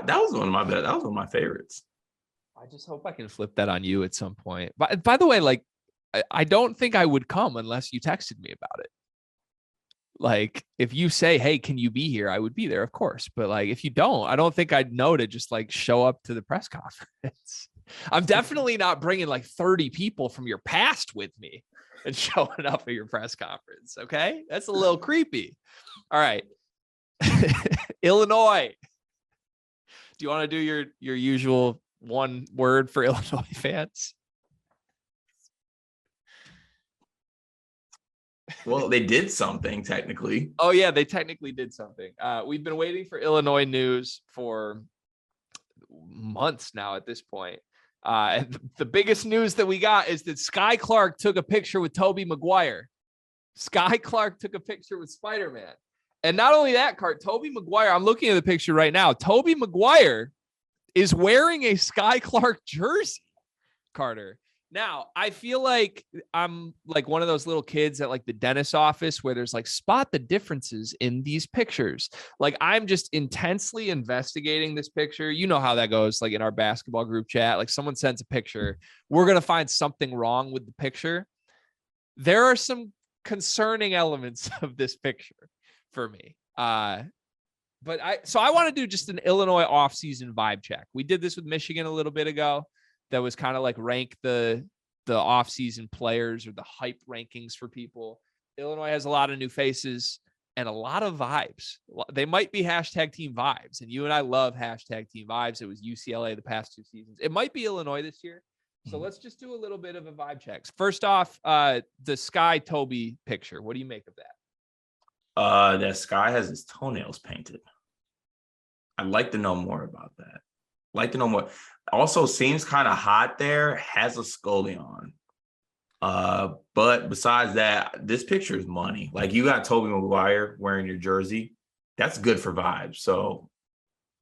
That was one of my best. That was one of my favorites. I just hope I can flip that on you at some point. But by the way, like, I don't think I would come unless you texted me about it. Like, if you say, hey, can you be here? I would be there, of course. But like, if you don't, I don't think I'd know to just like show up to the press conference. I'm definitely not bringing like 30 people from your past with me and showing up at your press conference. Okay. That's a little creepy. All right. Illinois. Do you want to do your usual one word for Illinois fans? Well, they did something technically. Oh yeah, they technically did something. We've been waiting for Illinois news for months now at this point. And the biggest news that we got is that Skyy Clark took a picture with Tobey Maguire. Skyy Clark took a picture with Spiderman. And not only that, Tobey Maguire, I'm looking at the picture right now. Tobey Maguire is wearing a Skyy Clark jersey, Carter. Now, I feel like I'm like one of those little kids at like the dentist's office where there's like spot the differences in these pictures. Like I'm just intensely investigating this picture. You know how that goes, like in our basketball group chat, like someone sends a picture. We're going to find something wrong with the picture. There are some concerning elements of this picture for me. I want to do just an Illinois offseason vibe check. We did this with Michigan a little bit ago. That was kind of like rank the offseason players or the hype rankings for people. Illinois has a lot of new faces and a lot of vibes. They might be hashtag team vibes. And you and I love hashtag team vibes. It was UCLA the past 2 seasons. It might be Illinois this year. So let's just do a little bit of a vibe check. First off, the Skyy Tobey picture. What do you make of that? That Skyy has his toenails painted. I'd like to know more about that. Like to know more. Also seems kind of hot there, has a Scully on. But besides that, this picture is money. Like you got Tobey Maguire wearing your jersey. That's good for vibes. So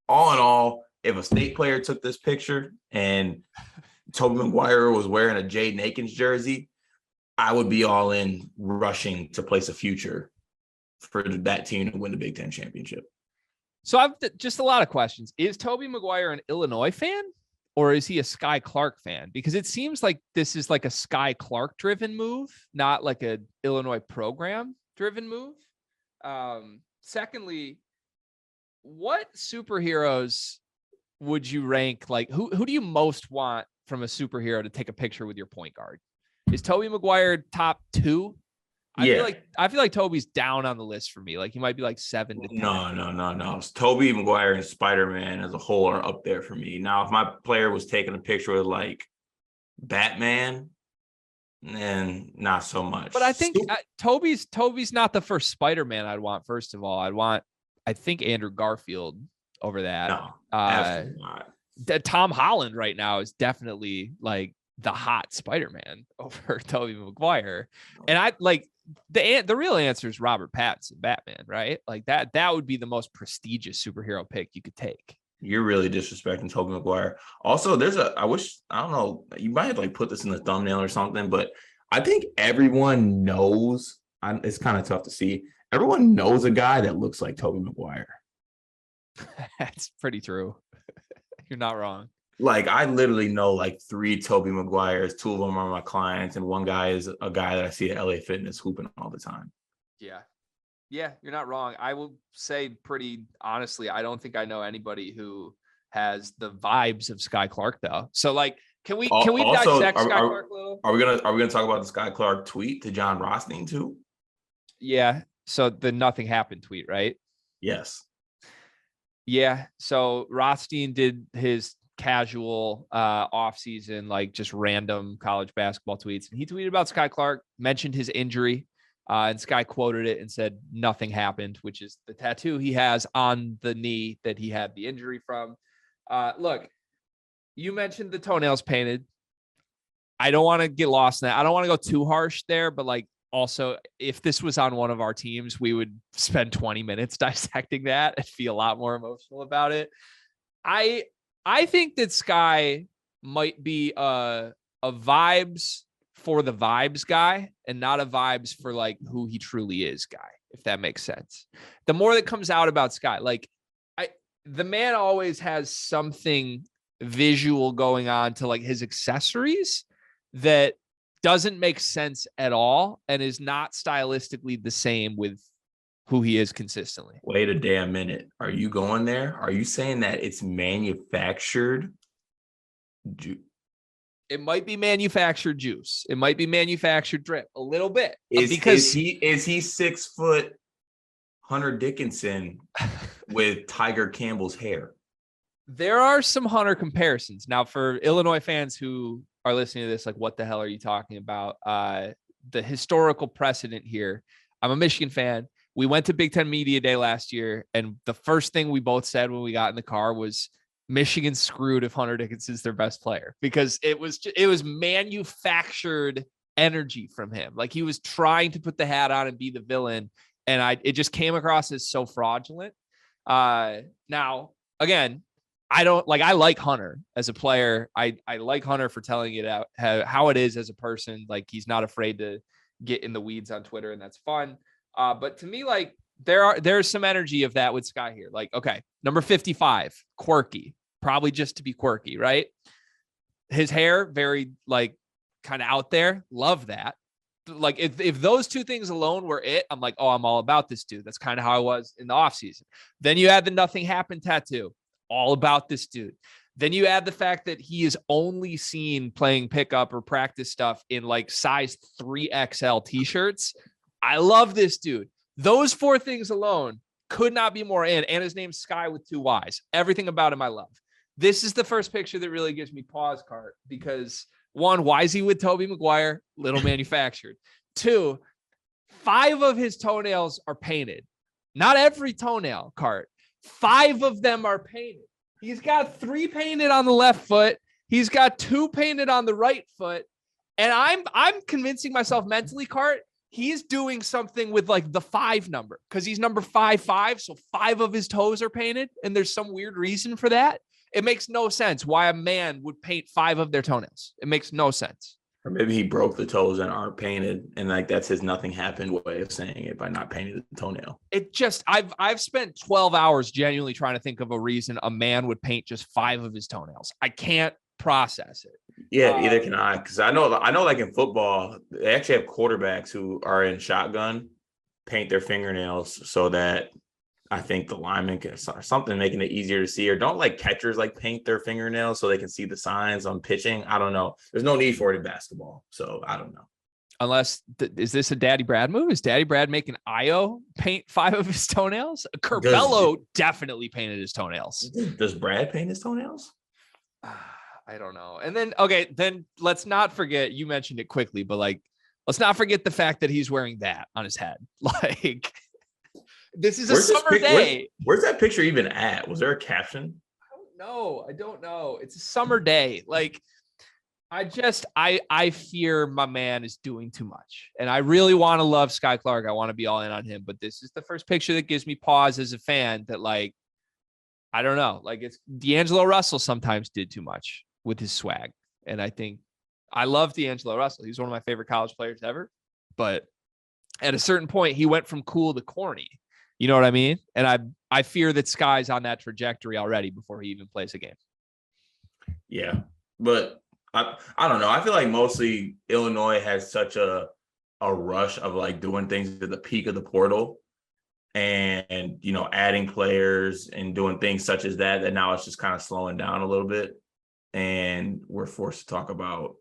all in all, if a state player took this picture and Tobey Maguire was wearing a Jaden Akins jersey, I would be all in rushing to place a future for that team to win the Big Ten championship. So I've just a lot of questions. Is Tobey Maguire an Illinois fan or is he a Skyy Clark fan? Because it seems like this is like a Skyy Clark driven move, not like a Illinois program driven move. Secondly, what superheroes would you rank? Like who do you most want from a superhero to take a picture with your point guard? Is Tobey Maguire top 2? I feel like Tobey's down on the list for me. Like he might be like 7 to 10. No. Tobey Maguire and Spiderman as a whole are up there for me. Now, if my player was taking a picture with like Batman, then not so much. But I think Tobey's not the first Spider-Man I'd want. First of all, I think Andrew Garfield over that. No, absolutely not. Tom Holland right now is definitely like the hot Spider-Man over Tobey Maguire. And I like the real answer is Robert Pattinson, Batman, right? Like that would be the most prestigious superhero pick you could take. You're really disrespecting Tobey Maguire. Also, I don't know, you might have like put this in the thumbnail or something, but I think everyone knows, it's kind of tough to see. Everyone knows a guy that looks like Tobey Maguire. That's pretty true. You're not wrong. Like I literally know like 3 Tobey Maguires, 2 of them are my clients, and one guy is a guy that I see at LA Fitness hooping all the time. Yeah, you're not wrong. I will say pretty honestly, I don't think I know anybody who has the vibes of Skyy Clark though. So like, can we dissect Skyy Clark a little? Are we gonna talk about the Skyy Clark tweet to John Rothstein too? Yeah. So the nothing happened tweet, right? Yes. Yeah. So Rothstein did his casual off-season, like just random college basketball tweets. And he tweeted about Skyy Clark, mentioned his injury, and Skyy quoted it and said nothing happened, which is the tattoo he has on the knee that he had the injury from. Look, you mentioned the toenails painted. I don't want to get lost in that. I don't want to go too harsh there, but like also, if this was on one of our teams, we would spend 20 minutes dissecting that and feel a lot more emotional about it. I think that Skyy might be a vibes for the vibes guy and not a vibes for like who he truly is guy, if that makes sense. The more that comes out about Skyy, like the man always has something visual going on to like his accessories that doesn't make sense at all and is not stylistically the same with who he is consistently. Wait a damn minute. Are you going there? Are you saying that it's manufactured? It might be manufactured juice. It might be manufactured drip a little bit. Is because he 6 foot Hunter Dickinson with Tiger Campbell's hair? there are some Hunter comparisons. Now, for Illinois fans who are listening to this, like, what the hell are you talking about? The historical precedent here. I'm a Michigan fan. We went to Big Ten Media Day last year, and the first thing we both said when we got in the car was Michigan screwed if Hunter Dickinson's their best player, because it was manufactured energy from him. Like, he was trying to put the hat on and be the villain, and it just came across as so fraudulent. Now, again, I like Hunter as a player. I like Hunter for telling it out how it is as a person. Like, he's not afraid to get in the weeds on Twitter, and that's fun. But to me, like, there's some energy of that with Skyy here. Like, okay, number 55, quirky, probably just to be quirky, right? His hair, very like kind of out there. Love that. Like, if those two things alone were it, I'm like, oh, I'm all about this dude. That's kind of how I was in the offseason. Then you add the nothing happened tattoo. All about this dude. Then you add the fact that he is only seen playing pickup or practice stuff in like size 3XL t-shirts. I love this dude. Those four things alone could not be more in. And his name's Skyy with 2 Ys. Everything about him I love. This is the first picture that really gives me pause, Cart, because one, why is he with Tobey Maguire? Little manufactured. 2, 5 of his toenails are painted. Not every toenail, Cart. 5 of them are painted. He's got 3 painted on the left foot. He's got 2 painted on the right foot. And I'm convincing myself mentally, Cart, he's doing something with like the 5 number, because he's number 5'5". So 5 of his toes are painted. And there's some weird reason for that. It makes no sense why a man would paint 5 of their toenails. It makes no sense. Or maybe he broke the toes and aren't painted, and like that's his nothing happened way of saying it by not painting the toenail. It just I've spent 12 hours genuinely trying to think of a reason a man would paint just 5 of his toenails. I can't process it. Yeah, either can I, because I know like in football, they actually have quarterbacks who are in shotgun paint their fingernails so that I think the lineman can something making it easier to see, or don't like catchers like paint their fingernails so they can see the signs on pitching. I don't know. There's no need for it in basketball. So I don't know. Unless, is this a Daddy Brad move? Is Daddy Brad making Io paint 5 of his toenails? Curbelo definitely painted his toenails. Does Brad paint his toenails? I don't know. And then, okay, then let's not forget, you mentioned it quickly, but like, let's not forget the fact that he's wearing that on his head. Like, this is a summer day. Where's that picture even at? Was there a caption? I don't know. It's a summer day. Like, I fear my man is doing too much. And I really want to love Skyy Clark. I want to be all in on him. But this is the first picture that gives me pause as a fan that, like, I don't know. Like, it's D'Angelo Russell sometimes did too much with his swag. And I think I love D'Angelo Russell. He's one of my favorite college players ever. But at a certain point, he went from cool to corny. You know what I mean? And I fear that Skyy's on that trajectory already before he even plays a game. Yeah. But I don't know. I feel like mostly Illinois has such a rush of like doing things at the peak of the portal and, you know, adding players and doing things such as that now it's just kind of slowing down a little bit. And we're forced to talk about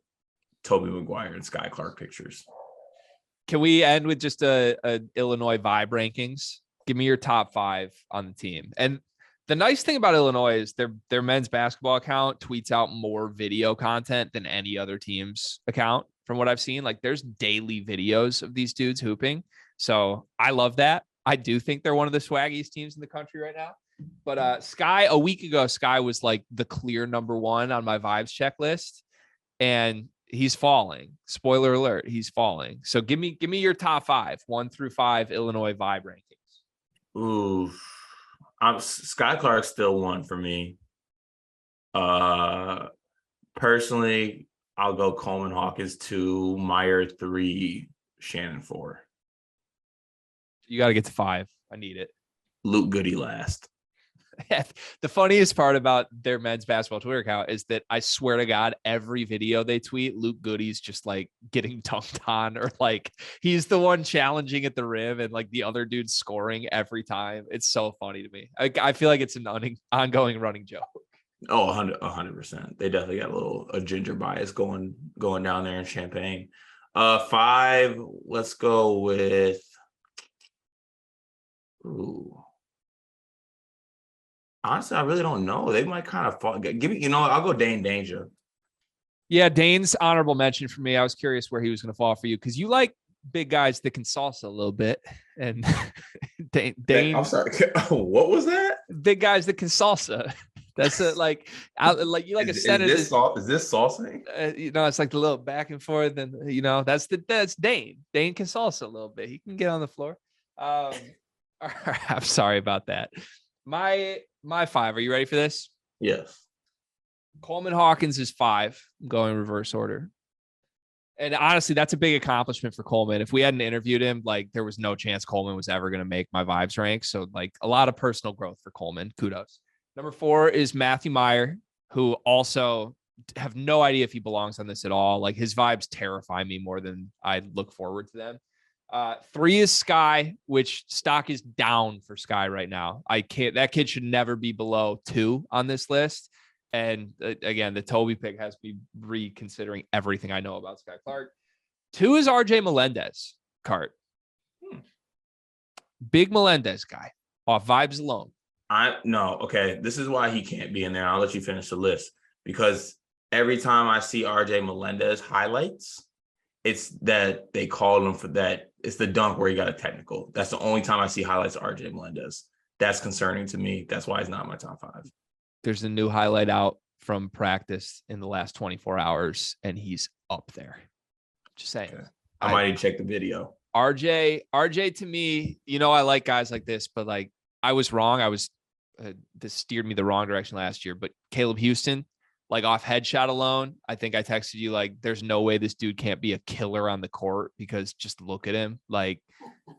Tobey Maguire and Skyy Clark pictures. Can we end with just a Illinois vibe rankings? Give me your top 5 on the team. And the nice thing about Illinois is their men's basketball account tweets out more video content than any other team's account from what I've seen. Like, there's daily videos of these dudes hooping. So I love that. I do think they're one of the swaggiest teams in the country right now. But Skyy, a week ago, Skyy was like the clear number 1 on my vibes checklist. And he's falling. Spoiler alert, he's falling. So give me your top 5, 1 through 5 Illinois vibe rankings. Ooh, Skyy Clark still 1 for me. Personally, I'll go Coleman Hawkins 2, Meyer 3, Shannon 4. You got to get to 5. I need it. Luke Goody last. The funniest part about their men's basketball Twitter account is that I swear to God, every video they tweet, Luke Goody's just like getting dunked on, or like he's the one challenging at the rim and like the other dude's scoring every time. It's so funny to me. I feel like it's an ongoing running joke. Oh, 100%. They definitely got a ginger bias going down there in Champaign. 5, let's go with honestly, I really don't know. They might kind of fall. Give me, I'll go Dane Danger. Yeah, Dane's honorable mention for me. I was curious where he was going to fall for you because you like big guys that can salsa a little bit. And Dane, I'm sorry. What was that? Big guys that can salsa. That's you like a center. Is this salsa? It's like the little back and forth, and that's Dane. Dane can salsa a little bit. He can get on the floor. I'm sorry about that. My 5. Are you ready for this? Yes. Coleman Hawkins is 5. I'm going reverse order. And honestly, that's a big accomplishment for Coleman. If we hadn't interviewed him, like there was no chance Coleman was ever going to make my vibes rank. So like a lot of personal growth for Coleman. Kudos. Number 4 is Matthew Meyer, who also have no idea if he belongs on this at all. Like his vibes terrify me more than I look forward to them. 3 is Skyy, which stock is down for Skyy right now. That kid should never be below 2 on this list. And again, the Tobey pick has me reconsidering everything I know about Skyy Clark. 2 is RJ Melendez, Cart. Big Melendez guy off vibes alone. Okay. This is why he can't be in there. I'll let you finish the list because every time I see RJ Melendez highlights, it's that they called him for that. It's the dunk where he got a technical. That's the only time I see highlights of RJ Melendez. That's concerning to me. That's why he's not in my top 5. There's a new highlight out from practice in the last 24 hours, and he's up there. Just saying. Okay. I might need to check the video. RJ to me, I like guys like this, but like I was wrong. This steered me the wrong direction last year, but Caleb Houston, like off headshot alone, I think I texted you like, there's no way this dude can't be a killer on the court because just look at him. Like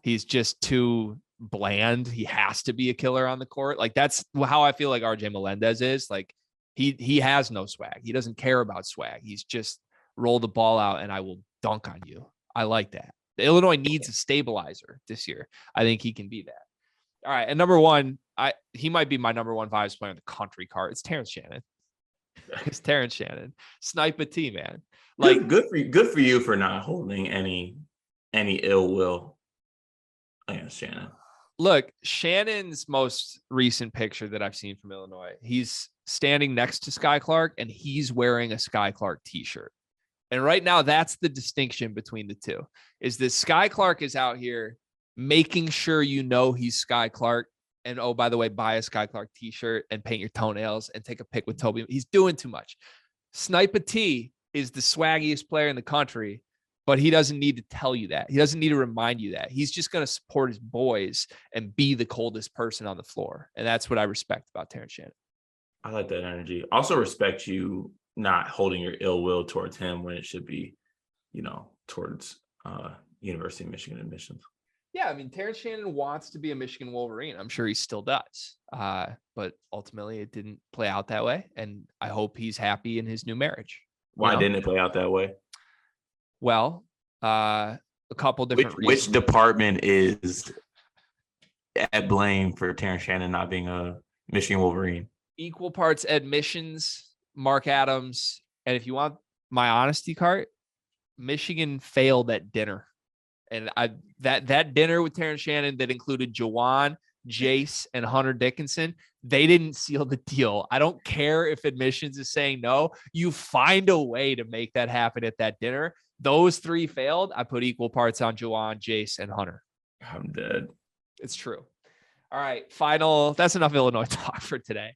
he's just too bland. He has to be a killer on the court. Like that's how I feel like RJ Melendez is. Like he has no swag. He doesn't care about swag. He's just roll the ball out and I will dunk on you. I like that. The Illinois needs a stabilizer this year. I think he can be that. All right. And number 1, he might be my number 1 vibes player in the country card. It's Terrence Shannon. It's Terrence Shannon. Snipe a T, man. Like good for you for not holding any ill will against Shannon. Look, Shannon's most recent picture that I've seen from Illinois, he's standing next to Skyy Clark and he's wearing a Skyy Clark t-shirt. And right now that's the distinction between the two, is that Skyy Clark is out here making sure he's Skyy Clark. And oh, by the way, buy a Skyy Clark t-shirt and paint your toenails and take a pic with Tobey. He's doing too much. Snipe a T is the swaggiest player in the country, but he doesn't need to tell you that. He doesn't need to remind you that. He's just going to support his boys and be the coldest person on the floor. And that's what I respect about Terrence Shannon. I like that energy. Also respect you not holding your ill will towards him when it should be, towards University of Michigan admissions. Yeah, I mean, Terrence Shannon wants to be a Michigan Wolverine. I'm sure he still does. But ultimately, it didn't play out that way. And I hope he's happy in his new marriage. Why didn't it play out that way? Well, a couple different reasons. Which department is at blame for Terrence Shannon not being a Michigan Wolverine? Equal parts admissions, Mark Adams. And if you want my honesty card, Michigan failed at dinner. And that dinner with Terrence Shannon that included Jawan, Jace, and Hunter Dickinson, they didn't seal the deal. I don't care if admissions is saying no. You find a way to make that happen at that dinner. Those 3 failed. I put equal parts on Jawan, Jace, and Hunter. I'm dead. It's true. All right. Final. That's enough Illinois talk for today.